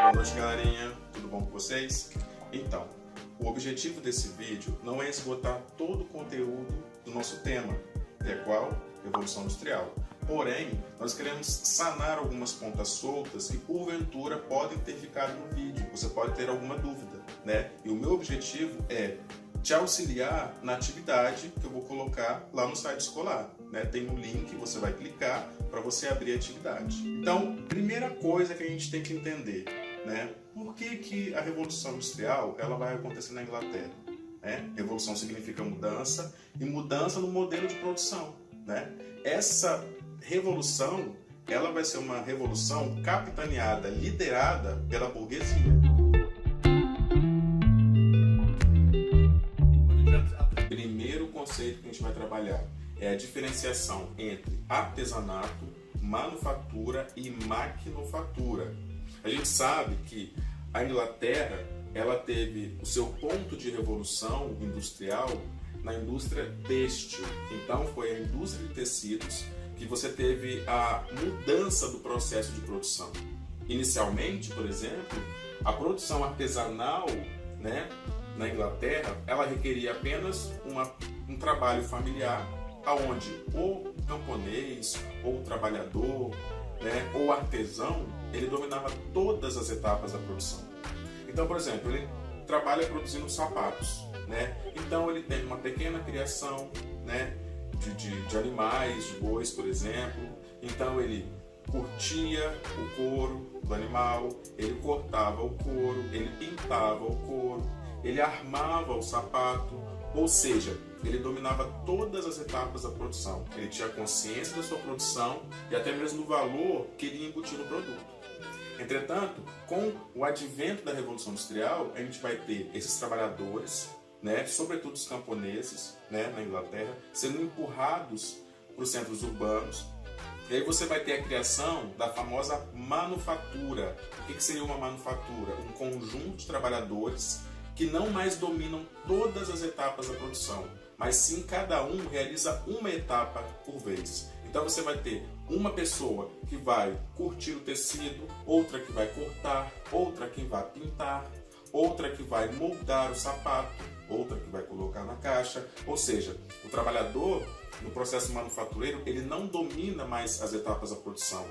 Boa noite, galerinha. Tudo bom com vocês? Então, o objetivo desse vídeo não é esgotar todo o conteúdo do nosso tema, que é qual? Revolução Industrial. Porém, nós queremos sanar algumas pontas soltas que, porventura, podem ter ficado no vídeo. Você pode ter alguma dúvida, né? E o meu objetivo é te auxiliar na atividade que eu vou colocar lá no site escolar, né? Tem um link, você vai clicar para você abrir a atividade. Então, primeira coisa que a gente tem que entender, né? Por que a Revolução Industrial ela vai acontecer na Inglaterra? Né? Revolução significa mudança, e mudança no modelo de produção, né? Essa revolução ela vai ser uma revolução capitaneada, liderada pela burguesia. Primeiro conceito que a gente vai trabalhar é a diferenciação entre artesanato, manufatura e maquinofatura. A gente sabe que a Inglaterra ela teve o seu ponto de revolução industrial na indústria têxtil. Então foi a indústria de tecidos que você teve a mudança do processo de produção. Inicialmente, por exemplo, a produção artesanal, né, na Inglaterra, ela requeria apenas um trabalho familiar, aonde o camponês, ou o trabalhador, né, ou artesão, ele dominava todas as etapas da produção. Então, por exemplo, ele trabalha produzindo sapatos, né? Então ele tem uma pequena criação, né, de animais, de bois, por exemplo. Então ele curtia o couro do animal, ele cortava o couro, ele pintava o couro, ele armava o sapato, ou seja, ele dominava todas as etapas da produção. Ele tinha consciência da sua produção e até mesmo do valor que ele ia embutir no produto. Entretanto, com o advento da Revolução Industrial, a gente vai ter esses trabalhadores, né, sobretudo os camponeses, né, na Inglaterra, sendo empurrados para os centros urbanos. E aí você vai ter a criação da famosa manufatura. O que seria uma manufatura? Um conjunto de trabalhadores que não mais dominam todas as etapas da produção, mas sim cada um realiza uma etapa por vez. Então você vai ter uma pessoa que vai curtir o tecido, outra que vai cortar, outra que vai pintar, outra que vai moldar o sapato, outra que vai colocar na caixa. Ou seja, o trabalhador no processo manufatureiro ele não domina mais as etapas da produção.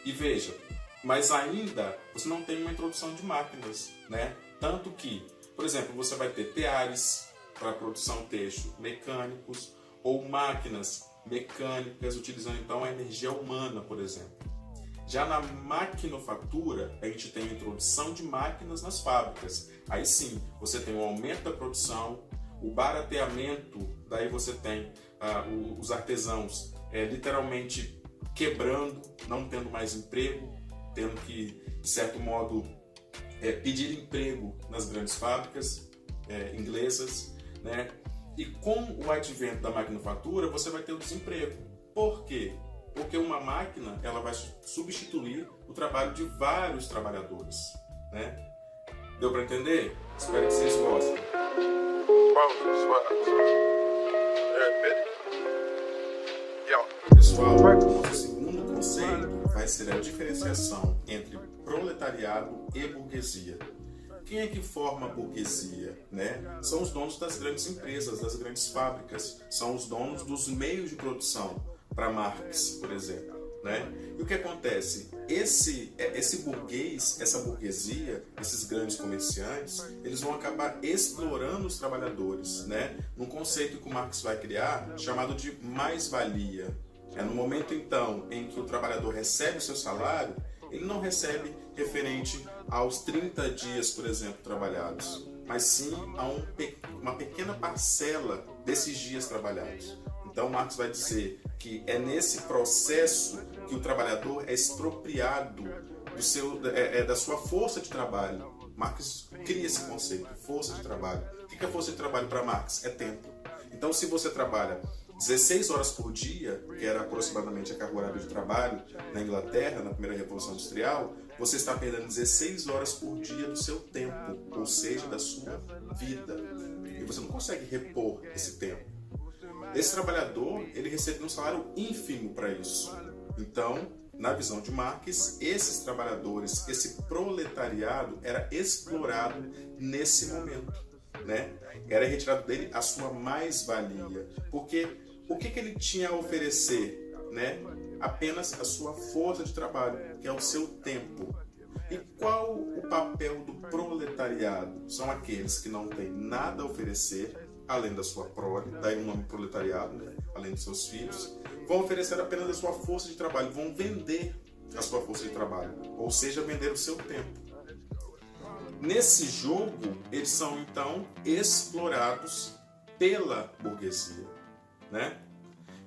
E veja, mas ainda você não tem uma introdução de máquinas, né? Tanto que, por exemplo, você vai ter teares para produção têxtil mecânicos ou máquinas mecânicas utilizando então a energia humana, por exemplo. Já na maquinofatura, a gente tem a introdução de máquinas nas fábricas. Aí sim, você tem o aumento da produção, o barateamento, daí você tem os artesãos literalmente quebrando, não tendo mais emprego, tendo que, de certo modo, pedir emprego nas grandes fábricas inglesas, né? E com o advento da maquinofatura, você vai ter o desemprego. Por quê? Porque uma máquina ela vai substituir o trabalho de vários trabalhadores, né? Deu para entender? Espero que vocês gostem. Pessoal, o segundo conceito vai ser a diferenciação entre proletariado e burguesia. Quem é que forma a burguesia, né? São os donos das grandes empresas, das grandes fábricas, são os donos dos meios de produção, para Marx, por exemplo, né? E o que acontece? Esse burguês, essa burguesia, esses grandes comerciantes, eles vão acabar explorando os trabalhadores, né? Num conceito que o Marx vai criar, chamado de mais-valia. É no momento, então, em que o trabalhador recebe o seu salário, ele não recebe referente aos 30 dias, por exemplo, trabalhados, mas sim a uma pequena parcela desses dias trabalhados. Então Marx vai dizer que é nesse processo que o trabalhador é expropriado da sua força de trabalho. Marx cria esse conceito, força de trabalho. O que é força de trabalho para Marx? É tempo. Então se você trabalha 16 horas por dia, que era aproximadamente a carga horária de trabalho na Inglaterra, na primeira Revolução Industrial, você está perdendo 16 horas por dia do seu tempo, ou seja, da sua vida. E você não consegue repor esse tempo. Esse trabalhador, ele recebe um salário ínfimo para isso. Então, na visão de Marx, esses trabalhadores, esse proletariado era explorado nesse momento, né? Era retirado dele a sua mais-valia, porque o que ele tinha a oferecer, né? Apenas a sua força de trabalho, que é o seu tempo. E qual o papel do proletariado? São aqueles que não têm nada a oferecer, além da sua prole, daí o nome proletariado, né? Além dos seus filhos, vão oferecer apenas a sua força de trabalho, vão vender a sua força de trabalho, ou seja, vender o seu tempo. Nesse jogo, eles são então explorados pela burguesia, né?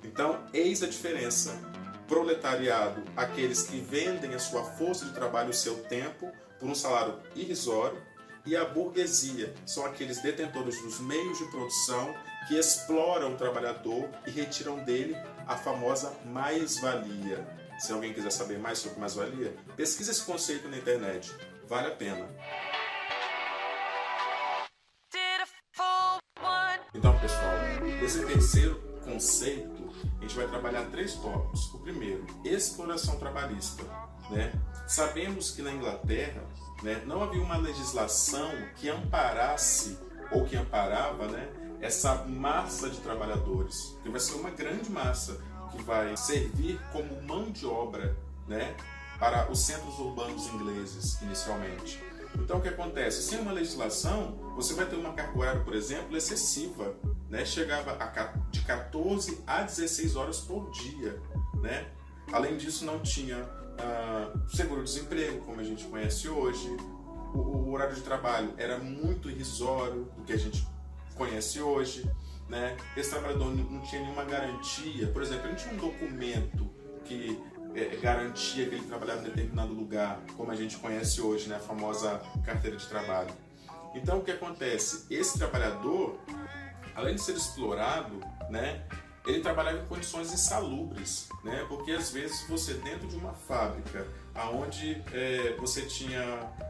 Então, eis a diferença. Proletariado, aqueles que vendem a sua força de trabalho, o seu tempo, por um salário irrisório, e a burguesia são aqueles detentores dos meios de produção que exploram o trabalhador e retiram dele a famosa mais-valia. Se alguém quiser saber mais sobre mais-valia, pesquisa esse conceito na internet, vale a pena. Então, pessoal, esse terceiro conceito, a gente vai trabalhar 3 tópicos. O primeiro, exploração trabalhista, né? Sabemos que na Inglaterra, né, não havia uma legislação que amparasse ou que amparava, né, essa massa de trabalhadores, que vai ser uma grande massa que vai servir como mão de obra, né, para os centros urbanos ingleses inicialmente. Então, o que acontece? Sem uma legislação, você vai ter uma carga horária, por exemplo, excessiva, né? Chegava de 14 a 16 horas por dia, né? Além disso, não tinha seguro-desemprego, como a gente conhece hoje. O horário de trabalho era muito irrisório do que a gente conhece hoje, né? Esse trabalhador não tinha nenhuma garantia. Por exemplo, ele não tinha um documento que garantia que ele trabalhava em determinado lugar, como a gente conhece hoje, né? A famosa carteira de trabalho. Então, o que acontece? Esse trabalhador, além de ser explorado, né, ele trabalhava em condições insalubres, né? Porque às vezes você, dentro de uma fábrica onde você tinha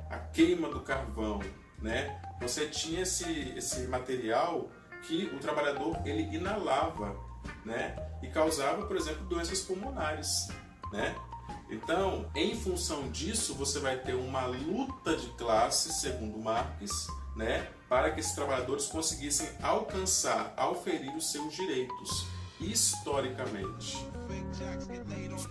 a queima do carvão, né, você tinha esse material que o trabalhador ele inalava, né, e causava, por exemplo, doenças pulmonares, né? Então, em função disso, você vai ter uma luta de classes, segundo Marx, né, para que esses trabalhadores conseguissem alcançar, auferir os seus direitos, historicamente.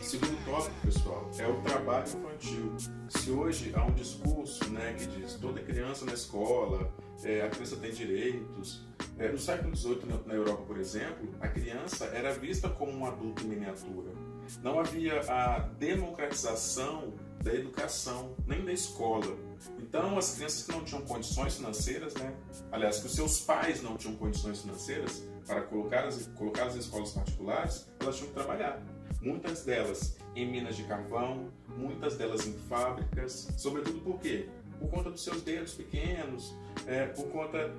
Segundo tópico, pessoal, é o trabalho infantil. Se hoje há um discurso, né, que diz toda criança na escola, a criança tem direitos. No século XVIII, na Europa, por exemplo, a criança era vista como um adulto em miniatura. Não havia a democratização da educação, nem da escola. Então, as crianças que não tinham condições financeiras, né, aliás, que os seus pais não tinham condições financeiras para colocá-las em escolas particulares, elas tinham que trabalhar. Muitas delas em minas de carvão, muitas delas em fábricas, sobretudo por quê? Por conta dos seus dedos pequenos, por conta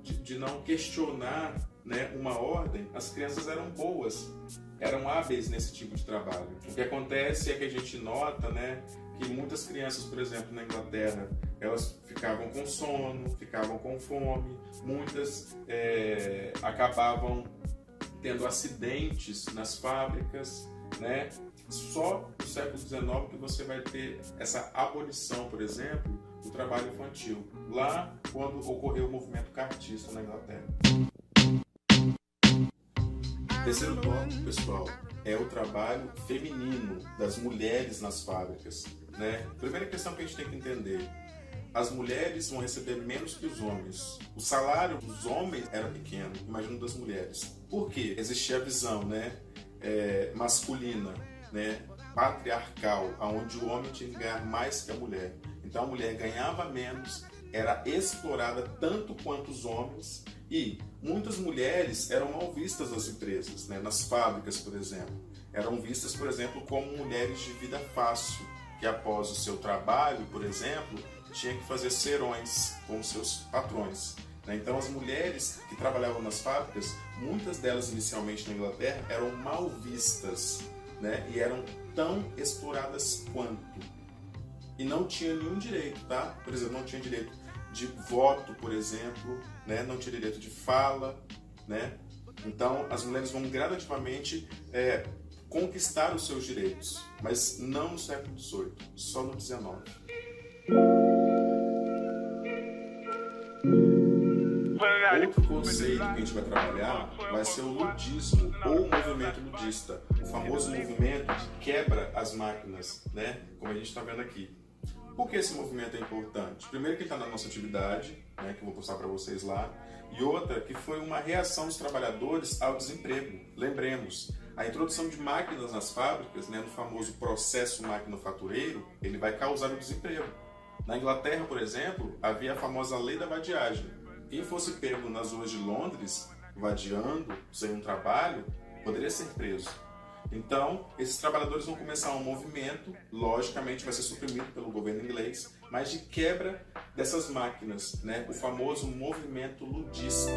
de não questionar, né, uma ordem. As crianças eram boas, eram hábeis nesse tipo de trabalho. O que acontece é que a gente nota, né, que muitas crianças, por exemplo, na Inglaterra, elas ficavam com sono, ficavam com fome, muitas acabavam tendo acidentes nas fábricas, né? Só no século XIX que você vai ter essa abolição, por exemplo, do trabalho infantil, lá quando ocorreu o movimento cartista na Inglaterra. Terceiro tópico, pessoal, é o trabalho feminino das mulheres nas fábricas, né? Primeira questão que a gente tem que entender: as mulheres vão receber menos que os homens. O salário dos homens era pequeno, imagina das mulheres. Por quê? Existia a visão, né, masculina, né, patriarcal, onde o homem tinha que ganhar mais que a mulher. Então a mulher ganhava menos, era explorada tanto quanto os homens, e muitas mulheres eram mal vistas nas empresas, né, nas fábricas, por exemplo. Eram vistas, por exemplo, como mulheres de vida fácil, que após o seu trabalho, por exemplo, tinha que fazer serões com seus patrões. Então as mulheres que trabalhavam nas fábricas, muitas delas inicialmente na Inglaterra, eram mal vistas, né? E eram tão exploradas quanto. E não tinha nenhum direito, tá? Por exemplo, não tinha direito de voto, por exemplo, né? Não tinha direito de fala, né? Então as mulheres vão gradativamente conquistar os seus direitos, mas não no século XVIII, só no XIX. Outro conceito que a gente vai trabalhar vai ser o ludismo, ou o movimento ludista, o famoso movimento que quebra as máquinas, né? Como a gente está vendo aqui. Por que esse movimento é importante? Primeiro que ele está na nossa atividade, né, que eu vou postar para vocês lá, e outra que foi uma reação dos trabalhadores ao desemprego. Lembremos, a introdução de máquinas nas fábricas, né, no famoso processo manufatureiro, ele vai causar o desemprego. Na Inglaterra, por exemplo, havia a famosa lei da vadiagem. Quem fosse pego nas ruas de Londres, vadiando, sem um trabalho, poderia ser preso. Então, esses trabalhadores vão começar um movimento, logicamente vai ser suprimido pelo governo inglês, mas de quebra dessas máquinas, né? O famoso movimento ludista.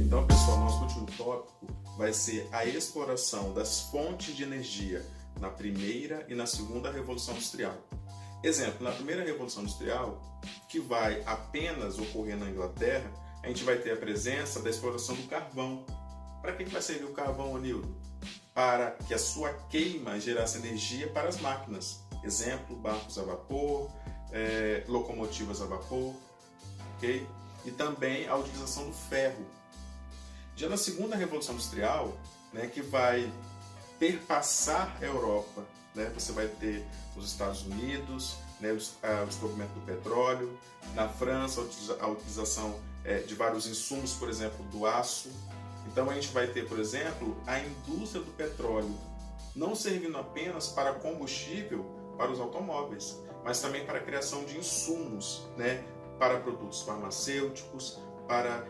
Então, pessoal, nosso último tópico vai ser a exploração das fontes de energia na primeira e na segunda Revolução Industrial. Exemplo, na primeira Revolução Industrial, que vai apenas ocorrer na Inglaterra, a gente vai ter a presença da exploração do carvão. Para que vai servir o carvão, Anildo? Para que a sua queima gerasse energia para as máquinas. Exemplo, barcos a vapor, locomotivas a vapor, ok? E também a utilização do ferro. Já na segunda Revolução Industrial, né, que vai perpassar a Europa, né? Você vai ter os Estados Unidos, né, o descobrimento do petróleo, na França a utilização de vários insumos, por exemplo, do aço. Então a gente vai ter, por exemplo, a indústria do petróleo, não servindo apenas para combustível para os automóveis, mas também para a criação de insumos, né, para produtos farmacêuticos, para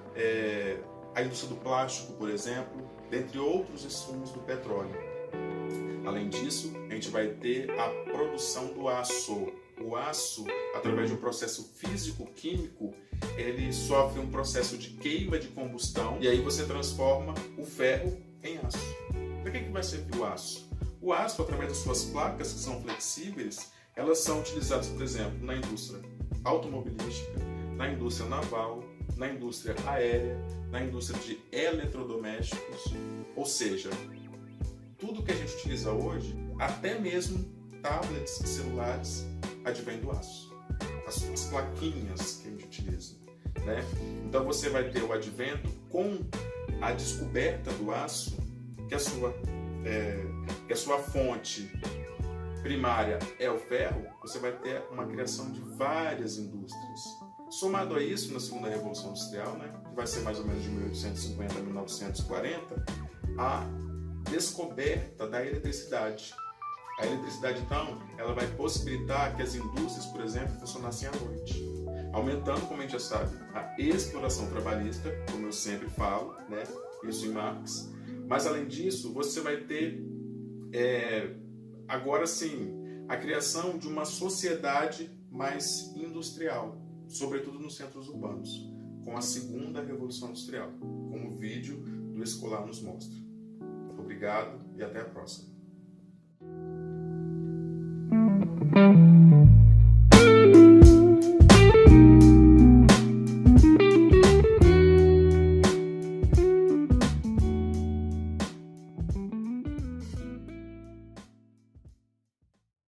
a indústria do plástico, por exemplo, dentre outros insumos do petróleo. Além disso, a gente vai ter a produção do aço. O aço, através de um processo físico-químico, ele sofre um processo de queima de combustão e aí você transforma o ferro em aço. Para que vai servir o aço? O aço, através das suas placas que são flexíveis, elas são utilizadas, por exemplo, na indústria automobilística, na indústria naval, na indústria aérea, na indústria de eletrodomésticos, ou seja, tudo que a gente utiliza hoje, até mesmo tablets e celulares, advém do aço. As plaquinhas que a gente utiliza, né? Então você vai ter o advento com a descoberta do aço, que a sua fonte primária é o ferro, você vai ter uma criação de várias indústrias. Somado a isso, na segunda Revolução Industrial, né, que vai ser mais ou menos de 1850 a 1940, a descoberta da eletricidade. A eletricidade, então, ela vai possibilitar que as indústrias, por exemplo, funcionassem à noite, aumentando, como a gente já sabe, a exploração trabalhista, como eu sempre falo, né? Isso em Marx. Mas, além disso, você vai ter, agora sim, a criação de uma sociedade mais industrial, sobretudo nos centros urbanos, com a segunda Revolução Industrial, como o vídeo do Escolar nos mostra. Obrigado e até a próxima.